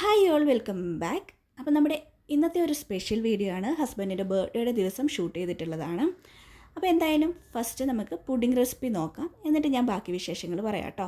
Hi all welcome back. അപ്പോൾ നമ്മുടെ ഇന്നത്തെ ഒരു സ്പെഷ്യൽ വീഡിയോ ആണ്. ഹസ്ബൻഡിൻ്റെ ബർത്ത്ഡേയുടെ ദിവസം ഷൂട്ട് ചെയ്തിട്ടുള്ളതാണ്. അപ്പോൾ എന്തായാലും ഫസ്റ്റ് നമുക്ക് പുഡിംഗ് റെസിപ്പി നോക്കാം, എന്നിട്ട് ഞാൻ ബാക്കി വിശേഷങ്ങൾ പറയാം കേട്ടോ.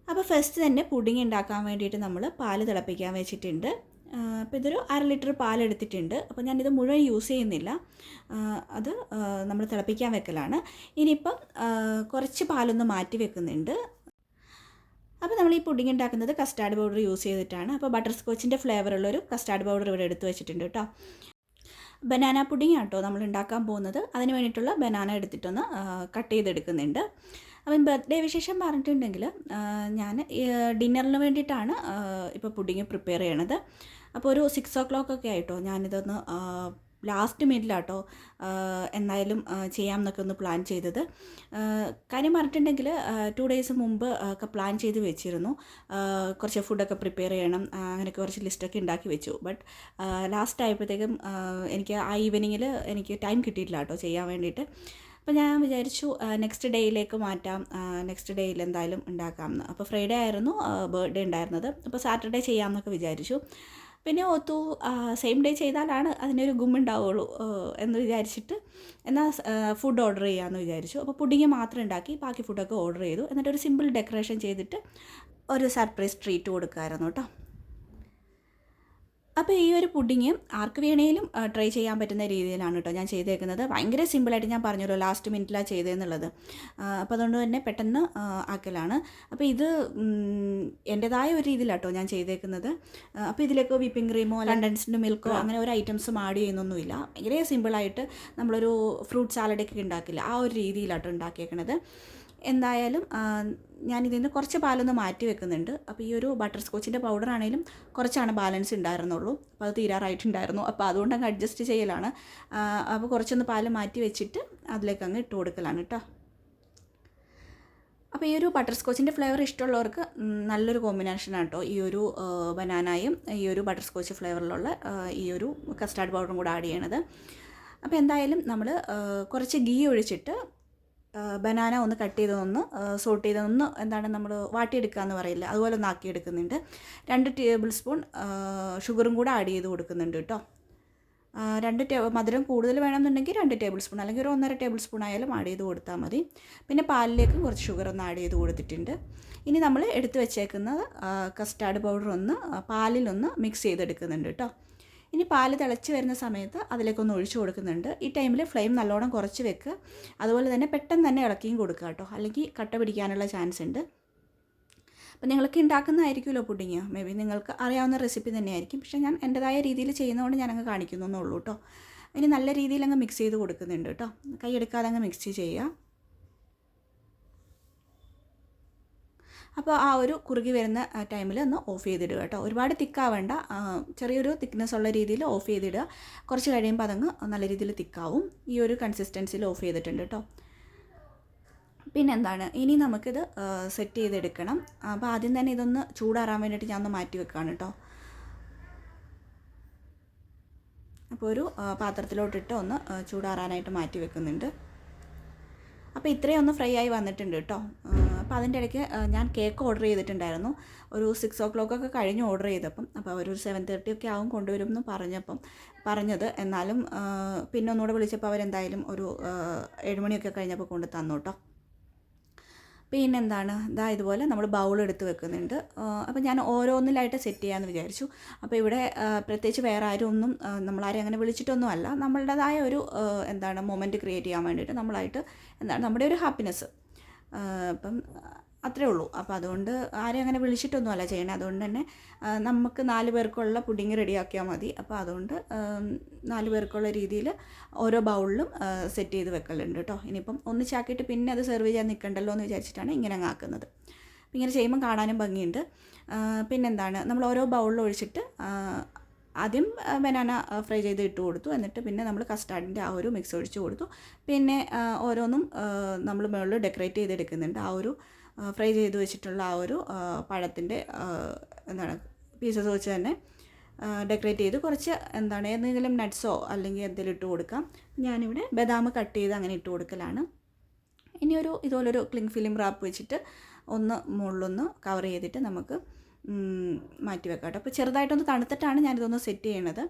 അപ്പോൾ ഫസ്റ്റ് തന്നെ പുഡിംഗ് ഉണ്ടാക്കാൻ വേണ്ടിയിട്ട് നമ്മൾ പാല് തിളപ്പിക്കാൻ വെച്ചിട്ടുണ്ട്. അപ്പോൾ ഇതൊരു 1/2 ലിറ്റർ പാലെടുത്തിട്ടുണ്ട്. അപ്പോൾ ഞാനിത് മുഴുവൻ യൂസ് ചെയ്യുന്നില്ല, അത് നമ്മൾ തിളപ്പിക്കാൻ വെക്കലാണ്. ഇനിയിപ്പം കുറച്ച് പാലൊന്ന് മാറ്റി വെക്കുന്നുണ്ട്. അപ്പോൾ നമ്മൾ ഈ പുഡിംഗ് ഉണ്ടാക്കുന്നത് കസ്റ്റാർഡ് പൗഡർ യൂസ് ചെയ്തിട്ടാണ്. അപ്പോൾ ബട്ടർ സ്കോച്ചിൻ്റെ ഫ്ലേവറുള്ളൊരു കസ്റ്റാർഡ് പൗഡർ ഇവിടെ എടുത്ത് വെച്ചിട്ടുണ്ട് കേട്ടോ. ബനാന പുഡിംഗ് ആട്ടോ നമ്മൾ ഉണ്ടാക്കാൻ പോകുന്നത്. അതിന് വേണ്ടിയിട്ടുള്ള ബനാന എടുത്തിട്ടൊന്ന് കട്ട് ചെയ്തെടുക്കുന്നുണ്ട്. അപ്പം ബർത്ത്ഡേ വിശേഷം പറഞ്ഞിട്ടുണ്ടെങ്കിൽ ഞാൻ ഡിന്നറിന് വേണ്ടിയിട്ടാണ് ഇപ്പോൾ പുഡിംഗ് പ്രിപ്പയർ ചെയ്യണത്. അപ്പോൾ ഒരു 6 o'clock ഒക്കെ ആയിട്ടോ ഞാനിതൊന്ന് ലാസ്റ്റ് മിനിറ്റിലാട്ടോ എന്തായാലും ചെയ്യാമെന്നൊക്കെ ഒന്ന് പ്ലാൻ ചെയ്തത്. കാര്യം പറഞ്ഞിട്ടുണ്ടെങ്കിൽ 2 days മുമ്പ് ഒക്കെ പ്ലാൻ ചെയ്ത് വെച്ചിരുന്നു. കുറച്ച് ഫുഡൊക്കെ പ്രിപ്പയർ ചെയ്യണം, അങ്ങനെയൊക്കെ കുറച്ച് ലിസ്റ്റൊക്കെ ഉണ്ടാക്കി വെച്ചു. ബട്ട് ലാസ്റ്റ് ആയപ്പോഴത്തേക്കും എനിക്ക് ആ ഈവനിങ്ങിൽ എനിക്ക് ടൈം കിട്ടിയിട്ടില്ല കേട്ടോ ചെയ്യാൻ വേണ്ടിയിട്ട്. അപ്പോൾ ഞാൻ വിചാരിച്ചു നെക്സ്റ്റ് ഡേയിലേക്ക് മാറ്റാം, നെക്സ്റ്റ് ഡേയിൽ എന്തായാലും ഉണ്ടാക്കാമെന്ന്. അപ്പോൾ ഫ്രൈഡേ ആയിരുന്നു ബർത്ത്ഡേ ഉണ്ടായിരുന്നത്. അപ്പോൾ സാറ്റർഡേ ചെയ്യാമെന്നൊക്കെ വിചാരിച്ചു. പിന്നെ ഓർത്തു സെയിം ഡേ ചെയ്താലാണ് അതിനൊരു ഗുമ്മുണ്ടാവുള്ളൂ എന്ന് വിചാരിച്ചിട്ട് എന്നാൽ ഫുഡ് ഓർഡർ ചെയ്യാമെന്ന് വിചാരിച്ചു. അപ്പോൾ പുഡിങ് മാത്രം ഉണ്ടാക്കി ബാക്കി ഫുഡൊക്കെ ഓർഡർ ചെയ്തു. എന്നിട്ടൊരു സിമ്പിൾ ഡെക്കറേഷൻ ചെയ്തിട്ട് ഒരു സർപ്രൈസ് ട്രീറ്റ് കൊടുക്കുമായിരുന്നു കേട്ടോ. അപ്പോൾ ഈ ഒരു പുഡിങ് ആർക്ക് വേണേലും ട്രൈ ചെയ്യാൻ പറ്റുന്ന രീതിയിലാണ് കേട്ടോ ഞാൻ ചെയ്തേക്കുന്നത്. ഭയങ്കര സിമ്പിളായിട്ട് ഞാൻ പറഞ്ഞല്ലോ ലാസ്റ്റ് മിനിറ്റിലാണ് ചെയ്തതെന്നുള്ളത്. അപ്പോൾ അതുകൊണ്ട് തന്നെ പെട്ടെന്ന് ആക്കലാണ്. അപ്പോൾ ഇത് എൻ്റെതായ ഒരു രീതിയിലാട്ടോ ഞാൻ ചെയ്തേക്കുന്നത്. അപ്പോൾ ഇതിലേക്ക് വിപ്പിംഗ് ക്രീമോ കണ്ടൻസ്ഡ് മിൽക്കോ അങ്ങനെ ഒരു ഐറ്റംസും ആഡ് ചെയ്യുന്നൊന്നുമില്ല. ഭയങ്കര സിമ്പിളായിട്ട് നമ്മളൊരു ഫ്രൂട്ട് സാലഡൊക്കെ ഉണ്ടാക്കില്ല, ആ ഒരു രീതിയിലാട്ടോ ഉണ്ടാക്കിയേക്കണത്. എന്തായാലും ഞാനിതിൽ നിന്ന് കുറച്ച് പാലൊന്ന് മാറ്റി വെക്കുന്നുണ്ട്. അപ്പോൾ ഈ ഒരു ബട്ടർ സ്കോച്ചിൻ്റെ പൗഡർ ആണെങ്കിലും കുറച്ചാണ് ബാലൻസ് ഉണ്ടായിരുന്നുള്ളൂ. അപ്പോൾ അത് തീരാറായിട്ടുണ്ടായിരുന്നു. അപ്പോൾ അതുകൊണ്ട് അങ്ങ് അഡ്ജസ്റ്റ് ചെയ്യലാണ്. അപ്പോൾ കുറച്ചൊന്ന് പാല് മാറ്റി വെച്ചിട്ട് അതിലേക്ക് അങ്ങ് ഇട്ട് കൊടുക്കലാണ് കേട്ടോ. അപ്പോൾ ഈ ഒരു ബട്ടർ സ്കോച്ചിൻ്റെ ഫ്ലേവർ ഇഷ്ടമുള്ളവർക്ക് നല്ലൊരു കോമ്പിനേഷനാണ് കേട്ടോ ഈ ഒരു ബനാനയും ഈ ഒരു ബട്ടർ സ്കോച്ച് ഫ്ലേവറിലുള്ള ഈ ഒരു കസ്റ്റാർഡ് പൗഡറും കൂടെ ആഡ് ചെയ്യണത്. അപ്പോൾ എന്തായാലും നമ്മൾ കുറച്ച് ഗീ ഒഴിച്ചിട്ട് ബനാന ഒന്ന് കട്ട് ചെയ്തൊന്ന് സോട്ട് ചെയ്തൊന്ന് എന്താണ് നമ്മൾ വാട്ടിയെടുക്കുക എന്ന് പറയില്ല, അതുപോലെ ഒന്ന് ആക്കിയെടുക്കുന്നുണ്ട്. 2 ടേബിൾ സ്പൂൺ ഷുഗറും കൂടെ ആഡ് ചെയ്ത് കൊടുക്കുന്നുണ്ട് കേട്ടോ. മധുരം കൂടുതൽ വേണമെന്നുണ്ടെങ്കിൽ 2 ടേബിൾ സ്പൂൺ അല്ലെങ്കിൽ ഒരു 1.5 ടേബിൾ സ്പൂൺ ആയാലും ആഡ് ചെയ്ത് കൊടുത്താൽ മതി. പിന്നെ പാലിലേക്ക് കുറച്ച് ഷുഗർ ഒന്ന് ആഡ് ചെയ്ത് കൊടുത്തിട്ടുണ്ട്. ഇനി നമ്മൾ എടുത്ത് വെച്ചേക്കുന്നത് കസ്റ്റാർഡ് പൗഡർ ഒന്ന് പാലിലൊന്ന് മിക്സ് ചെയ്തെടുക്കുന്നുണ്ട് കേട്ടോ. ഇനി പാല് തിളച്ച് വരുന്ന സമയത്ത് അതിലേക്കൊന്ന് ഒഴിച്ചു കൊടുക്കുന്നുണ്ട്. ഈ ടൈമിൽ ഫ്ലെയിം നല്ലോണം കുറച്ച് വെക്കുക. അതുപോലെ തന്നെ പെട്ടെന്ന് തന്നെ ഇളക്കിയും കൊടുക്കുക കേട്ടോ, അല്ലെങ്കിൽ കട്ട പിടിക്കാനുള്ള ചാൻസ് ഉണ്ട്. അപ്പോൾ നിങ്ങൾക്ക് ഉണ്ടാക്കുന്നതായിരിക്കുമല്ലോ പുഡിങ്, മേ ബി നിങ്ങൾക്ക് അറിയാവുന്ന റെസിപ്പി തന്നെയായിരിക്കും. പക്ഷേ ഞാൻ എൻ്റെതായ രീതിയിൽ ചെയ്യുന്നതുകൊണ്ട് ഞാനങ്ങ് കാണിക്കുന്നുള്ളൂ കേട്ടോ. ഇനി നല്ല രീതിയിൽ അങ്ങ് മിക്സ് ചെയ്ത് കൊടുക്കുന്നുണ്ട് കേട്ടോ, കൈ എടുക്കാതെ അങ്ങ് മിക്സ് ചെയ്യുക. അപ്പോൾ ആ ഒരു കുറുകി വരുന്ന ടൈമിൽ ഒന്ന് ഓഫ് ചെയ്തിടുക കേട്ടോ. ഒരുപാട് തിക്കാവേണ്ട, ചെറിയൊരു തിക്നെസ് ഉള്ള രീതിയിൽ ഓഫ് ചെയ്തിടുക. കുറച്ച് കഴിയുമ്പോൾ അതങ്ങ് നല്ല രീതിയിൽ തിക്കാവും. ഈ ഒരു കൺസിസ്റ്റൻസിയിൽ ഓഫ് ചെയ്തിട്ടുണ്ട് കേട്ടോ. പിന്നെന്താണ്, ഇനി നമുക്കിത് സെറ്റ് ചെയ്തെടുക്കണം. അപ്പോൾ ആദ്യം തന്നെ ഇതൊന്ന് ചൂടാറാൻ വേണ്ടിയിട്ട് ഞാൻ ഒന്ന് മാറ്റി വെക്കുകയാണ് കേട്ടോ. അപ്പോൾ ഒരു പാത്രത്തിലോട്ടിട്ട് ഒന്ന് ചൂടാറാനായിട്ട് മാറ്റി വെക്കുന്നുണ്ട്. അപ്പോൾ ഇത്രയും ഒന്ന് ഫ്രൈ ആയി വന്നിട്ടുണ്ട് കേട്ടോ. അപ്പോൾ അതിൻ്റെ ഇടയ്ക്ക് ഞാൻ കേക്ക് ഓർഡർ ചെയ്തിട്ടുണ്ടായിരുന്നു. ഒരു 6 o'clock ഒക്കെ കഴിഞ്ഞ് ഓർഡർ ചെയ്തപ്പം. അപ്പോൾ അവർ ഒരു 7:30 ഒക്കെ ആവും കൊണ്ടുവരും എന്ന് പറഞ്ഞത്. എന്നാലും പിന്നെ ഒന്നുകൂടെ വിളിച്ചപ്പോൾ അവരെന്തായാലും ഒരു 7 മണിയൊക്കെ കഴിഞ്ഞപ്പോൾ കൊണ്ട് തന്നു കേട്ടോ. പിന്നെന്താണ്, ഇതുപോലെ നമ്മൾ ബൗൾ എടുത്ത് വെക്കുന്നുണ്ട്. അപ്പോൾ ഞാൻ ഓരോന്നിലായിട്ട് സെറ്റ് ചെയ്യാമെന്ന് വിചാരിച്ചു. അപ്പോൾ ഇവിടെ പ്രത്യേകിച്ച് വേറെ ആരും ഒന്നും നമ്മളാരും അങ്ങനെ വിളിച്ചിട്ടൊന്നും അല്ല, നമ്മളുടേതായ ഒരു മൊമെൻറ്റ് ക്രിയേറ്റ് ചെയ്യാൻ വേണ്ടിയിട്ട് നമ്മളായിട്ട് നമ്മുടെ ഒരു ഹാപ്പിനെസ്, അപ്പം അത്രേ ഉള്ളൂ. അപ്പോൾ അതുകൊണ്ട് ആരും അങ്ങനെ വിളിച്ചിട്ടൊന്നുമല്ല ചെയ്യണേ. അതുകൊണ്ട് തന്നെ നമുക്ക് 4 പേർക്കുള്ള പുഡിങ് റെഡിയാക്കിയാൽ മതി. അപ്പോൾ അതുകൊണ്ട് 4 പേർക്കുള്ള രീതിയിൽ ഓരോ ബൗളിലും സെറ്റ് ചെയ്ത് വെക്കലുണ്ട് കേട്ടോ. ഇനിയിപ്പം ഒന്നിച്ചാക്കിയിട്ട് പിന്നെ അത് സെർവ് ചെയ്യാൻ നിൽക്കണ്ടല്ലോ എന്ന് വിചാരിച്ചിട്ടാണ് ഇങ്ങനെ അങ്ങ് ആക്കുന്നത്. അപ്പോൾ ഇങ്ങനെ ചെയ്യുമ്പോൾ കാണാനും ഭംഗിയുണ്ട്. പിന്നെന്താണ്, നമ്മൾ ഓരോ ബൗളിൽ ഒഴിച്ചിട്ട് ആദ്യം ബനാന ഫ്രൈ ചെയ്ത് ഇട്ട് കൊടുത്തു. എന്നിട്ട് പിന്നെ നമ്മൾ കസ്റ്റാർഡിൻ്റെ ആ ഒരു മിക്സ് ഒഴിച്ച് കൊടുത്തു. പിന്നെ ഓരോന്നും നമ്മൾ മുകളിൽ ഡെക്കറേറ്റ് ചെയ്തെടുക്കുന്നുണ്ട്. ആ ഒരു ഫ്രൈ ചെയ്ത് വെച്ചിട്ടുള്ള ആ ഒരു പഴത്തിൻ്റെ പീസസ് വെച്ച് തന്നെ ഡെക്കറേറ്റ് ചെയ്ത് കുറച്ച് ഏതെങ്കിലും നട്ട്സോ അല്ലെങ്കിൽ എന്തെങ്കിലും ഇട്ട് കൊടുക്കാം. ഞാനിവിടെ ബദാം കട്ട് ചെയ്ത് അങ്ങനെ ഇട്ട് കൊടുക്കലാണ്. ഇനി ഇതുപോലൊരു ക്ലിങ് ഫിലിം റാപ്പ് വെച്ചിട്ട് ഒന്ന് മുകളിലൊന്ന് കവർ ചെയ്തിട്ട് നമുക്ക് മാറ്റി വെക്കാം കേട്ടോ. അപ്പോൾ ചെറുതായിട്ടൊന്ന് തണുത്തിട്ടാണ് ഞാനിതൊന്ന് സെറ്റ് ചെയ്യണത്.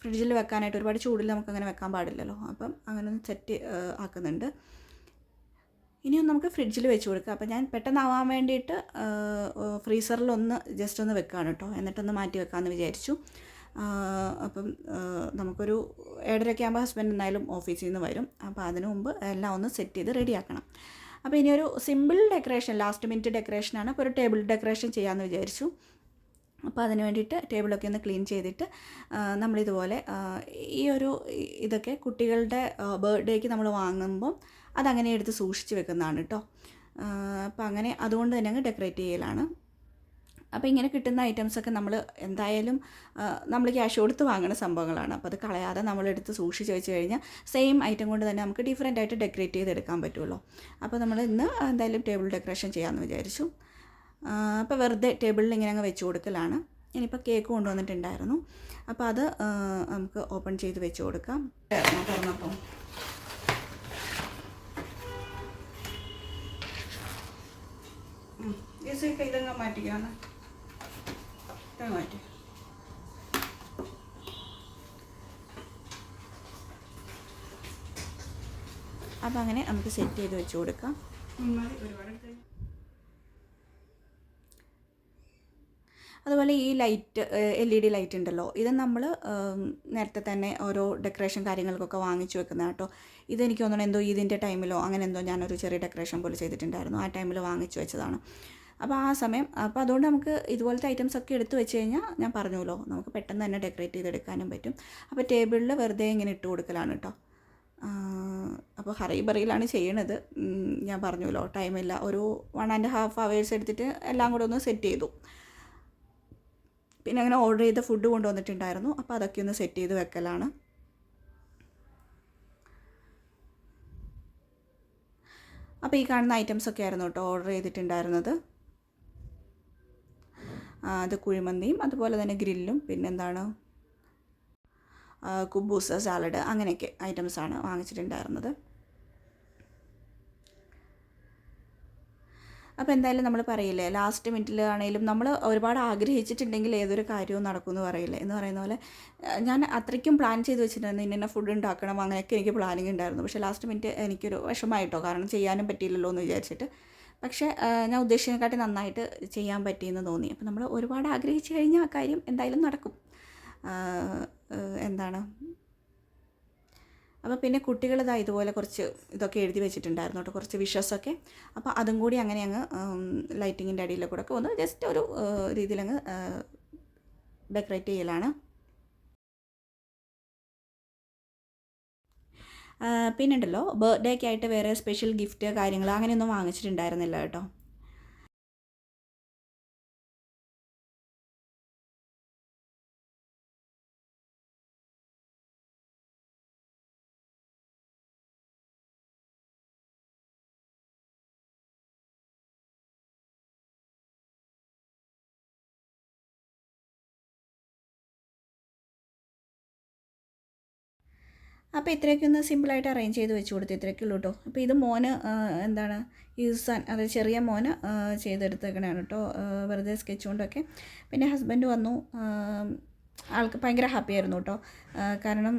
ഫ്രിഡ്ജിൽ വെക്കാനായിട്ട് ഒരുപാട് ചൂടിൽ നമുക്കങ്ങനെ വെക്കാൻ പാടില്ലല്ലോ. അപ്പം അങ്ങനെ ഒന്ന് സെറ്റ് ആക്കുന്നുണ്ട്. ഇനിയൊന്ന് നമുക്ക് ഫ്രിഡ്ജിൽ വെച്ച് കൊടുക്കാം. അപ്പോൾ ഞാൻ പെട്ടെന്നാവാൻ വേണ്ടിയിട്ട് ഫ്രീസറിലൊന്ന് ജസ്റ്റ് ഒന്ന് വെക്കുകയാണ് കേട്ടോ. എന്നിട്ടൊന്ന് മാറ്റി വെക്കാമെന്ന് വിചാരിച്ചു. അപ്പം നമുക്കൊരു 7:30 ആകുമ്പോൾ ഹസ്ബൻഡ് എന്തായാലും ഓഫീസിൽ നിന്ന് വരും. അപ്പോൾ അതിനു മുമ്പ് എല്ലാം ഒന്ന് സെറ്റ് ചെയ്ത് റെഡിയാക്കണം. അപ്പോൾ ഇനിയൊരു സിമ്പിൾ ഡെക്കറേഷൻ, ലാസ്റ്റ് മിനിറ്റ് ഡെക്കറേഷനാണ്. അപ്പോൾ ഒരു ടേബിൾ ഡെക്കറേഷൻ ചെയ്യാമെന്ന് വിചാരിച്ചു. അപ്പോൾ അതിന് വേണ്ടിയിട്ട് ടേബിളൊക്കെ ഒന്ന് ക്ലീൻ ചെയ്തിട്ട് നമ്മളിതുപോലെ ഇതൊക്കെ കുട്ടികളുടെ ബർത്ത്ഡേക്ക് നമ്മൾ വാങ്ങുമ്പം അതങ്ങനെ എടുത്ത് സൂക്ഷിച്ച് വെക്കുന്നതാണ് കേട്ടോ. അപ്പോൾ അങ്ങനെ അതുകൊണ്ട് തന്നെ അങ്ങ് ഡെക്കറേറ്റ് ചെയ്യലാണ്. അപ്പോൾ ഇങ്ങനെ കിട്ടുന്ന ഐറ്റംസൊക്കെ നമ്മൾ എന്തായാലും നമ്മൾ ക്യാഷ് കൊടുത്ത് വാങ്ങുന്ന സംഭവങ്ങളാണ്. അപ്പോൾ അത് കളയാതെ നമ്മളെടുത്ത് സൂക്ഷിച്ച് വെച്ച് കഴിഞ്ഞാൽ സെയിം ഐറ്റം കൊണ്ട് തന്നെ നമുക്ക് ഡിഫറെൻ്റ് ആയിട്ട് ഡെക്കറേറ്റ് ചെയ്തെടുക്കാൻ പറ്റുമല്ലോ. അപ്പോൾ നമ്മൾ ഇന്ന് എന്തായാലും ടേബിൾ ഡെക്കറേഷൻ ചെയ്യാമെന്ന് വിചാരിച്ചു. അപ്പോൾ വെറുതെ ടേബിളിൽ ഇങ്ങനെ അങ്ങ് വെച്ച് കൊടുക്കലാണ്. ഇനിയിപ്പോൾ കേക്ക് കൊണ്ടുവന്നിട്ടുണ്ടായിരുന്നു. അപ്പോൾ അത് നമുക്ക് ഓപ്പൺ ചെയ്ത് വെച്ച് കൊടുക്കാം. തുറന്നപ്പോൾ ഇതങ്ങ് മാറ്റിക്കാന്ന് മാറ്റി. അപ്പോൾ അങ്ങനെ നമുക്ക് സെറ്റ് ചെയ്ത് വെച്ച് കൊടുക്കാം. അതുപോലെ ഈ ലൈറ്റ് LED ലൈറ്റ് ഉണ്ടല്ലോ, ഇത് നമ്മൾ നേരത്തെ തന്നെ ഓരോ ഡെക്കറേഷൻ കാര്യങ്ങൾക്കൊക്കെ വാങ്ങിച്ചു വെക്കുന്ന കേട്ടോ. ഇതെനിക്ക് തോന്നുന്നു എന്തോ ഇതിൻ്റെ ടൈമിലോ അങ്ങനെ എന്തോ ഞാനൊരു ചെറിയ ഡെക്കറേഷൻ പോലെ ചെയ്തിട്ടുണ്ടായിരുന്നു. ആ ടൈമിൽ വാങ്ങിച്ചു വെച്ചതാണ്. അപ്പോൾ ആ സമയം അപ്പോൾ അതുകൊണ്ട് നമുക്ക് ഇതുപോലത്തെ ഐറ്റംസൊക്കെ എടുത്ത് വെച്ച് കഴിഞ്ഞാൽ ഞാൻ പറഞ്ഞല്ലോ നമുക്ക് പെട്ടെന്ന് തന്നെ ഡെക്കറേറ്റ് ചെയ്തെടുക്കാനും പറ്റും. അപ്പോൾ ടേബിളിൽ വെറുതെ ഇങ്ങനെ ഇട്ട് കൊടുക്കലാണ് കേട്ടോ. അപ്പോൾ ഹറിബറിയിലാണ് ചെയ്യണത്. ഞാൻ പറഞ്ഞല്ലോ ടൈമില്ല. ഒരു 1.5 hours എടുത്തിട്ട് എല്ലാം കൂടെ ഒന്ന് സെറ്റ് ചെയ്തു. പിന്നെ അങ്ങനെ ഓർഡർ ചെയ്ത ഫുഡ് കൊണ്ടുവന്നിട്ടുണ്ടായിരുന്നു. അപ്പോൾ അതൊക്കെ ഒന്ന് സെറ്റ് ചെയ്ത് വെക്കലാണ്. അപ്പോൾ ഈ കാണുന്ന ഐറ്റംസൊക്കെ ആയിരുന്നു കേട്ടോ ഓർഡർ ചെയ്തിട്ടുണ്ടായിരുന്നത്. അത് കുഴിമന്തിയും അതുപോലെ തന്നെ ഗ്രില്ലും പിന്നെന്താണ് കുബൂസ്, സാലഡ്, അങ്ങനെയൊക്കെ ഐറ്റംസാണ് വാങ്ങിച്ചിട്ടുണ്ടായിരുന്നത്. അപ്പോൾ എന്തായാലും നമ്മൾ പറയില്ലേ ലാസ്റ്റ് മിനിറ്റിലാണെങ്കിലും നമ്മൾ ഒരുപാട് ആഗ്രഹിച്ചിട്ടുണ്ടെങ്കിൽ ഏതൊരു കാര്യവും നടക്കുമെന്ന് പറയില്ലേ എന്ന് പറയുന്ന പോലെ ഞാൻ അത്രയ്ക്കും പ്ലാൻ ചെയ്ത് വെച്ചിട്ടുണ്ടായിരുന്നു. ഇന്ന ഫുഡ് ഉണ്ടാക്കണം അങ്ങനെയൊക്കെ എനിക്ക് പ്ലാനിങ് ഉണ്ടായിരുന്നു. പക്ഷേ ലാസ്റ്റ് മിനിറ്റ് എനിക്കൊരു വിഷമമായിട്ടോ, കാരണം ചെയ്യാനും പറ്റിയില്ലല്ലോ എന്ന് വിചാരിച്ചിട്ട്. പക്ഷേ ഞാൻ ഉദ്ദേശിച്ചതിനെക്കാട്ടി നന്നായിട്ട് ചെയ്യാൻ പറ്റിയെന്ന് തോന്നി. അപ്പോൾ നമ്മൾ ഒരുപാട് ആഗ്രഹിച്ചു കഴിഞ്ഞാൽ ആ കാര്യം എന്തായാലും നടക്കും. അപ്പോൾ പിന്നെ കുട്ടികളിതാ ഇതുപോലെ കുറച്ച് ഇതൊക്കെ എഴുതി വെച്ചിട്ടുണ്ടായിരുന്നു കേട്ടോ, കുറച്ച് വിഷസൊക്കെ. അപ്പോൾ അതും കൂടി അങ്ങനെ അങ്ങ് ലൈറ്റിങ്ങിൻ്റെ അടിയിൽ കൂടെ ഒക്കെ ഒന്ന് ജസ്റ്റ് ഒരു രീതിയിലങ്ങ് ഡെക്കറേറ്റ് ചെയ്യലാണ്. പിന്നെ ഉണ്ടല്ലോ ബർത്ത്ഡേക്കായിട്ട് വേറെ സ്പെഷ്യൽ ഗിഫ്റ്റ് കാര്യങ്ങൾ അങ്ങനെയൊന്നും വാങ്ങിച്ചിട്ടുണ്ടായിരുന്നില്ല കേട്ടോ. അപ്പോൾ ഇത്രയൊക്കെ ഒന്ന് സിമ്പിളായിട്ട് അറേഞ്ച് ചെയ്ത് വെച്ച് കൊടുത്ത് ഇത്രയൊക്കെ ഉള്ളൂ കേട്ടോ. അപ്പോൾ ഇത് മോന് യൂസാൻ, അതായത് ചെറിയ മോന് ചെയ്തെടുത്തേക്കണതാണ് കേട്ടോ, വെറുതെ സ്കെച്ച് കൊണ്ടൊക്കെ. പിന്നെ ഹസ്ബൻഡ് വന്നു, ആൾക്ക് ഭയങ്കര ഹാപ്പി ആയിരുന്നു കേട്ടോ. കാരണം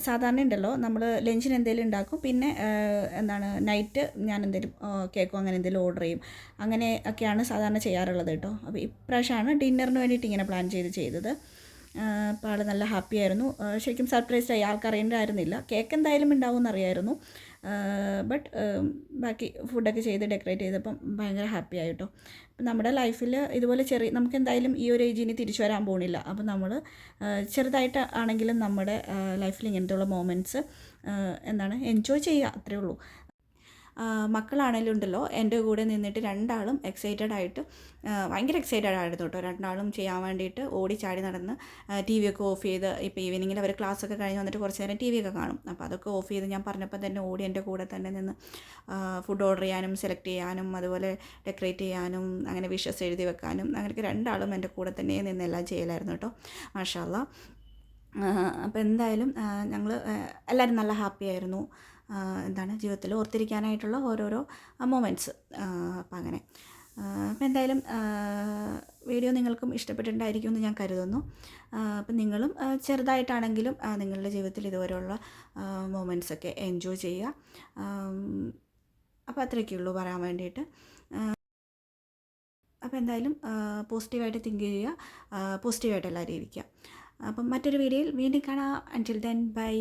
സാധാരണ ഉണ്ടല്ലോ നമ്മൾ ലഞ്ചിന് എന്തെങ്കിലും ഉണ്ടാക്കും, പിന്നെ നൈറ്റ് ഞാൻ എന്തെങ്കിലും കേക്കോ അങ്ങനെ എന്തെങ്കിലും ഓർഡർ ചെയ്യും. അങ്ങനെ ഒക്കെയാണ് സാധാരണ ചെയ്യാറുള്ളത് കേട്ടോ. അപ്പോൾ ഇപ്രാവശ്യമാണ് ഡിന്നറിന് വേണ്ടിയിട്ട് ഇങ്ങനെ പ്ലാൻ ചെയ്തത്. അപ്പോൾ ആൾ നല്ല ഹാപ്പി ആയിരുന്നു. ശരിക്കും സർപ്രൈസ്ഡായി, ആൾക്കറിയേണ്ടായിരുന്നില്ല. കേക്ക് എന്തായാലും ഉണ്ടാവുമെന്ന് അറിയായിരുന്നു. ബട്ട് ബാക്കി ഫുഡൊക്കെ ചെയ്ത് ഡെക്കറേറ്റ് ചെയ്തപ്പം ഭയങ്കര ഹാപ്പി ആയിട്ടോ. അപ്പം നമ്മുടെ ലൈഫിൽ ഇതുപോലെ നമുക്ക് എന്തായാലും ഈ ഒരു ഏജിന് തിരിച്ചു വരാൻ പോകുന്നില്ല. അപ്പം നമ്മൾ ചെറുതായിട്ട് ആണെങ്കിലും നമ്മുടെ ലൈഫിൽ ഇങ്ങനത്തെയുള്ള മൊമെൻറ്റ്സ് എൻജോയ് ചെയ്യുക, അത്രയേ ഉള്ളൂ. മക്കളാണെങ്കിലും ഉണ്ടല്ലോ എൻ്റെ കൂടെ നിന്നിട്ട് രണ്ടാളും ഭയങ്കര എക്സൈറ്റഡ് ആയിരുന്നു കേട്ടോ. രണ്ടാളും ചെയ്യാൻ വേണ്ടിയിട്ട് ഓടിച്ചാടി നടന്ന് TV ഒക്കെ ഓഫ് ചെയ്ത്, ഇപ്പോൾ ഈവനിങ്ങിൽ അവർ ക്ലാസ്സൊക്കെ കഴിഞ്ഞ് വന്നിട്ട് കുറച്ച് നേരം TV ഒക്കെ കാണും. അപ്പോൾ അതൊക്കെ ഓഫ് ചെയ്ത് ഞാൻ പറഞ്ഞപ്പോൾ തന്നെ ഓടി എൻ്റെ കൂടെ തന്നെ നിന്ന് ഫുഡ് ഓർഡർ ചെയ്യാനും സെലക്ട് ചെയ്യാനും അതുപോലെ ഡെക്കറേറ്റ് ചെയ്യാനും അങ്ങനെ വിഷസ് എഴുതി വെക്കാനും അങ്ങനെയൊക്കെ രണ്ടാളും എൻ്റെ കൂടെ തന്നെ നിന്ന് എല്ലാം ചെയ്യലായിരുന്നു കേട്ടോ. മാഷാ അല്ലാ. അപ്പോൾ എന്തായാലും ഞങ്ങൾ എല്ലാവരും നല്ല ഹാപ്പി ആയിരുന്നു. ജീവിതത്തിൽ ഓർത്തിരിക്കാനായിട്ടുള്ള ഓരോരോ മൊമെൻറ്റ്സ്. അപ്പം അങ്ങനെ അപ്പോൾ എന്തായാലും വീഡിയോ നിങ്ങൾക്കും ഇഷ്ടപ്പെട്ടിട്ടുണ്ടായിരിക്കും എന്ന് ഞാൻ കരുതുന്നു. അപ്പം നിങ്ങളും ചെറുതായിട്ടാണെങ്കിലും നിങ്ങളുടെ ജീവിതത്തിൽ ഇതുവരെയുള്ള മൊമെൻറ്റ്സൊക്കെ എൻജോയ് ചെയ്യുക. അപ്പോൾ അത്രയൊക്കെയുള്ളൂ പറയാൻ വേണ്ടിയിട്ട്. അപ്പോൾ എന്തായാലും പോസിറ്റീവായിട്ട് തിങ്ക് ചെയ്യുക, പോസിറ്റീവായിട്ട് എല്ലാവരും ഇരിക്കുക. അപ്പം മറ്റൊരു വീഡിയോയിൽ വീണ്ടും കാണാം. അൻറ്റിൽ ദെൻ ബൈ.